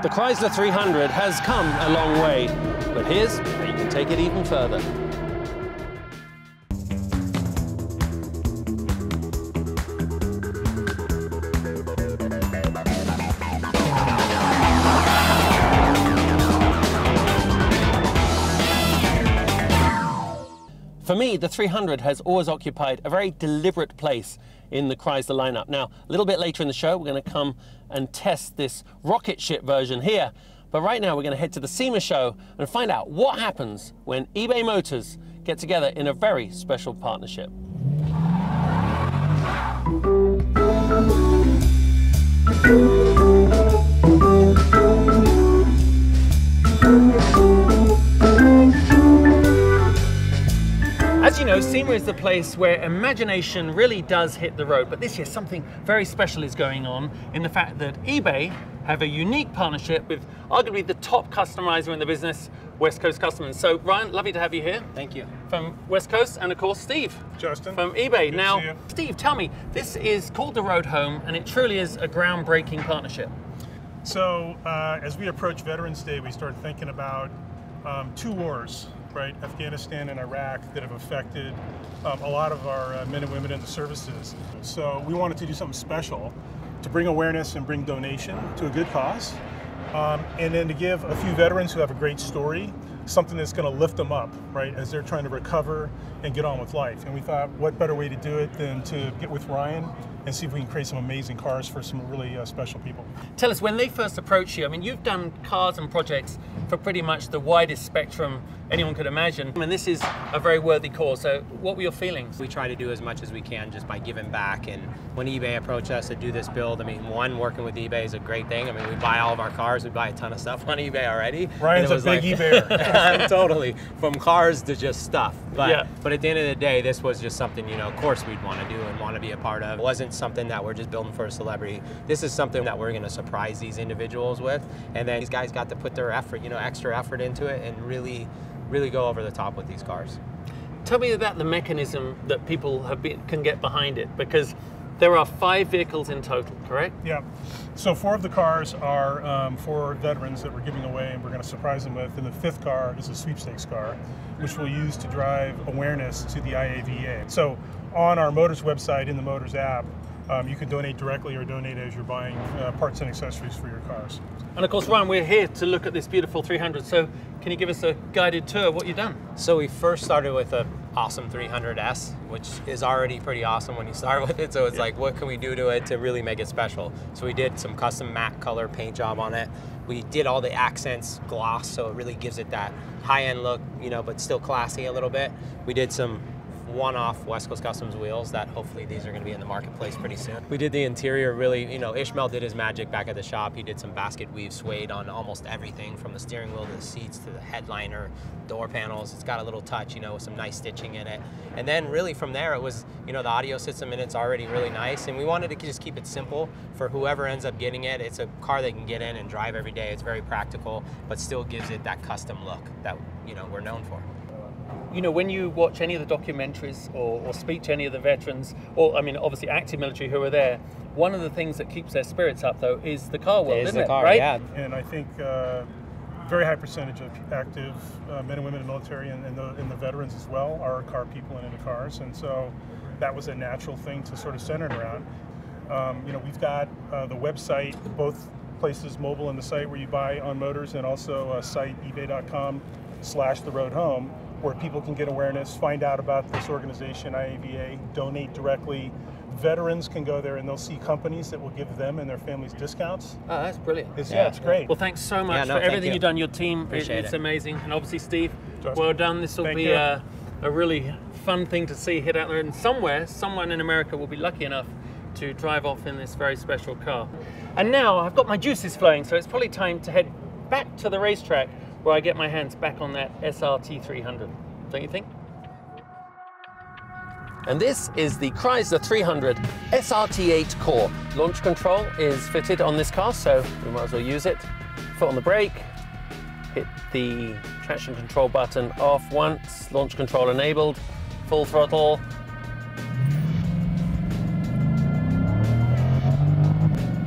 The Chrysler 300 has come a long way, but here's how you can take it even further. For me, the 300 has always occupied a very deliberate place in the Chrysler lineup. Now, a little bit later in the show, we're going to come and test this rocket ship version here. But right now, we're going to head to the SEMA show and find out what happens when eBay Motors get together in a very special partnership. As you know, SEMA is the place where imagination really does hit the road, but this year something very special is going on in the fact that eBay have a unique partnership with arguably the top customizer in the business, West Coast Customers. So Ryan, lovely to have you here. Thank you. From West Coast, and of course Steve. Justin. From eBay. Good now, to see you. Steve, tell me, this is called the Road Home, and it truly is a groundbreaking partnership. So as we approach Veterans Day, we started thinking about two wars, right? Afghanistan and Iraq, that have affected a lot of our men and women in the services. So we wanted to do something special to bring awareness and bring donation to a good cause. And then to give a few veterans who have a great story something that's going to lift them up, right, as they're trying to recover and get on with life. And we thought, what better way to do it than to get with Ryan and see if we can create some amazing cars for some really special people. Tell us, when they first approached you, I mean, you've done cars and projects for pretty much the widest spectrum anyone could imagine, and this is a very worthy cause. So what were your feelings? We try to do as much as we can just by giving back, and when eBay approached us to do this build, I mean, one, working with eBay is a great thing. I mean, we buy all of our cars, we buy a ton of stuff on eBay already. Ryan's a big eBayer. Totally, from cars to just stuff. But, yeah. But at the end of the day, this was just something, you know, of course we'd want to do and want to be a part of. It wasn't something that we're just building for a celebrity. This is something that we're going to surprise these individuals with, and then these guys got to put their effort, you know, extra effort into it and really go over the top with these cars. Tell me about the mechanism that people can get behind it, because there are 5 vehicles in total, correct? Yeah. So 4 of the cars are for veterans that we're giving away and we're going to surprise them with. And the 5th car is a sweepstakes car, which we'll use to drive awareness to the IAVA. So on our Motors website, in the Motors app, you can donate directly or donate as you're buying parts and accessories for your cars. And of course, Ryan, we're here to look at this beautiful 300. So can you give us a guided tour of what you've done? So we first started with a awesome 300S, which is already pretty awesome when you start with it. So it's like, what can we do to it to really make it special? So we did some custom matte color paint job on it. We did all the accents gloss, so it really gives it that high-end look, you know, but still classy a little bit. We did some one-off West Coast Customs wheels that hopefully these are going to be in the marketplace pretty soon. We did the interior really, you know, Ishmael did his magic back at the shop. He did some basket weave suede on almost everything, from the steering wheel to the seats to the headliner, door panels. It's got a little touch, you know, with some nice stitching in it. And then really from there it was, you know, the audio system in it's already really nice, and we wanted to just keep it simple for whoever ends up getting it. It's a car they can get in and drive every day. It's very practical, but still gives it that custom look that, you know, we're known for. You know, when you watch any of the documentaries or speak to any of the veterans, or I mean, obviously active military who are there, one of the things that keeps their spirits up, though, is the car world, isn't it? Right? Yeah. And I think very high percentage of active men and women in the military and the veterans as well are car people and into cars, and so that was a natural thing to sort of center it around. You know, we've got the website, both places, mobile and the site where you buy on Motors, and also a site, ebay.com/theroadhome, where people can get awareness, find out about this organization, IAVA, donate directly. Veterans can go there and they'll see companies that will give them and their families discounts. Oh, that's brilliant. Yeah, it's great. Well, thanks so much for everything you've done. Your team, it's amazing. And obviously, Steve, well done. This will be a really fun thing to see hit out there. And somewhere, someone in America will be lucky enough to drive off in this very special car. And now I've got my juices flowing, so it's probably time to head back to the racetrack where I get my hands back on that SRT 300. Don't you think? And this is the Chrysler 300 SRT8 Core. Launch control is fitted on this car, so we might as well use it. Foot on the brake, hit the traction control button off once, launch control enabled, full throttle.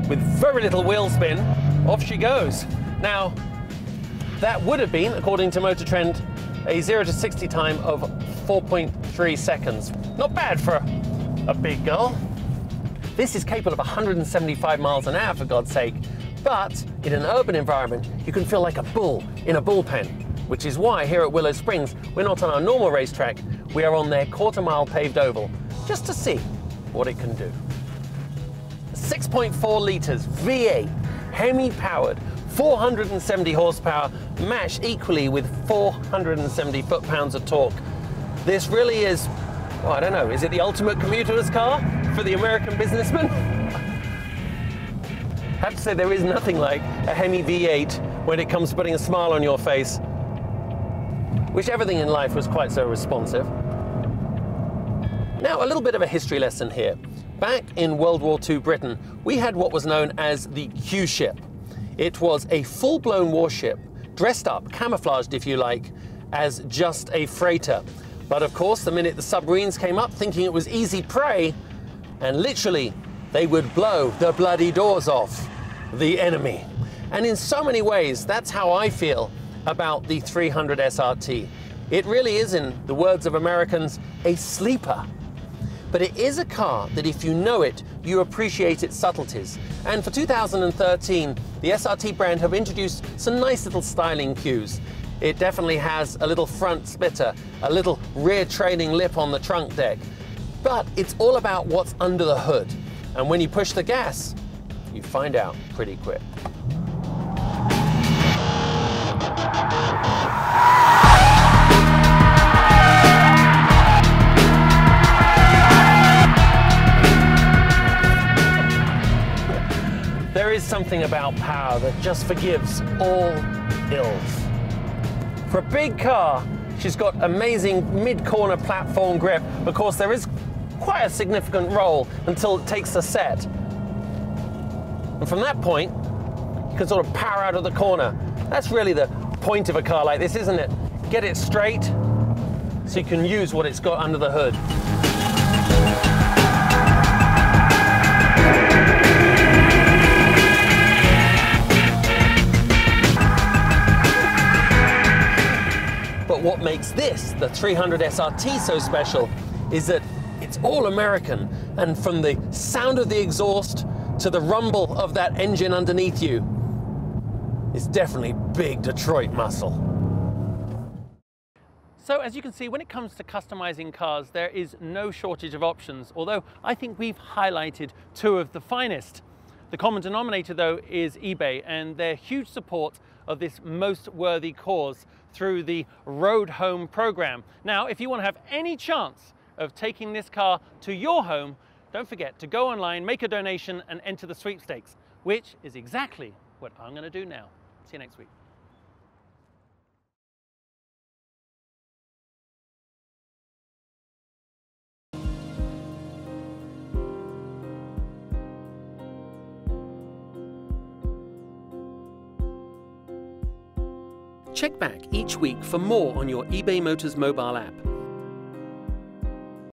With very little wheel spin, off she goes. Now, that would have been, according to Motor Trend, a 0 to 60 time of 4.3 seconds. Not bad for a big girl. This is capable of 175 miles an hour, for God's sake, but in an urban environment, you can feel like a bull in a bullpen, which is why here at Willow Springs, we're not on our normal racetrack, we are on their quarter-mile paved oval, just to see what it can do. 6.4 litres, V8, Hemi-powered, 470 horsepower, matched equally with 470 foot-pounds of torque. This really is, well, I don't know, is it the ultimate commuter's car for the American businessman? I have to say there is nothing like a Hemi V8 when it comes to putting a smile on your face. Wish everything in life was quite so responsive. Now, a little bit of a history lesson here. Back in World War II Britain, we had what was known as the Q ship. It was a full-blown warship, dressed up, camouflaged if you like, as just a freighter. But of course, the minute the submarines came up thinking it was easy prey, and literally, they would blow the bloody doors off the enemy. And in so many ways, that's how I feel about the 300 SRT. It really is, in the words of Americans, a sleeper. But it is a car that if you know it, you appreciate its subtleties. And for 2013, the SRT brand have introduced some nice little styling cues. It definitely has a little front splitter, a little rear trailing lip on the trunk deck. But it's all about what's under the hood. And when you push the gas, you find out pretty quick. There is something about power that just forgives all ills. For a big car, she's got amazing mid-corner platform grip. Of course, there is quite a significant roll until it takes the set. And from that point, you can sort of power out of the corner. That's really the point of a car like this, isn't it? Get it straight so you can use what it's got under the hood. But what makes this, the 300 SRT, so special is that it's all American, and from the sound of the exhaust to the rumble of that engine underneath you, it's definitely big Detroit muscle. So as you can see, when it comes to customizing cars, there is no shortage of options, although I think we've highlighted two of the finest. The common denominator, though, is eBay and their huge support of this most worthy cause through the Road Home program. Now, if you want to have any chance of taking this car to your home, don't forget to go online, make a donation, and enter the sweepstakes, which is exactly what I'm going to do now. See you next week. Check back each week for more on your eBay Motors mobile app.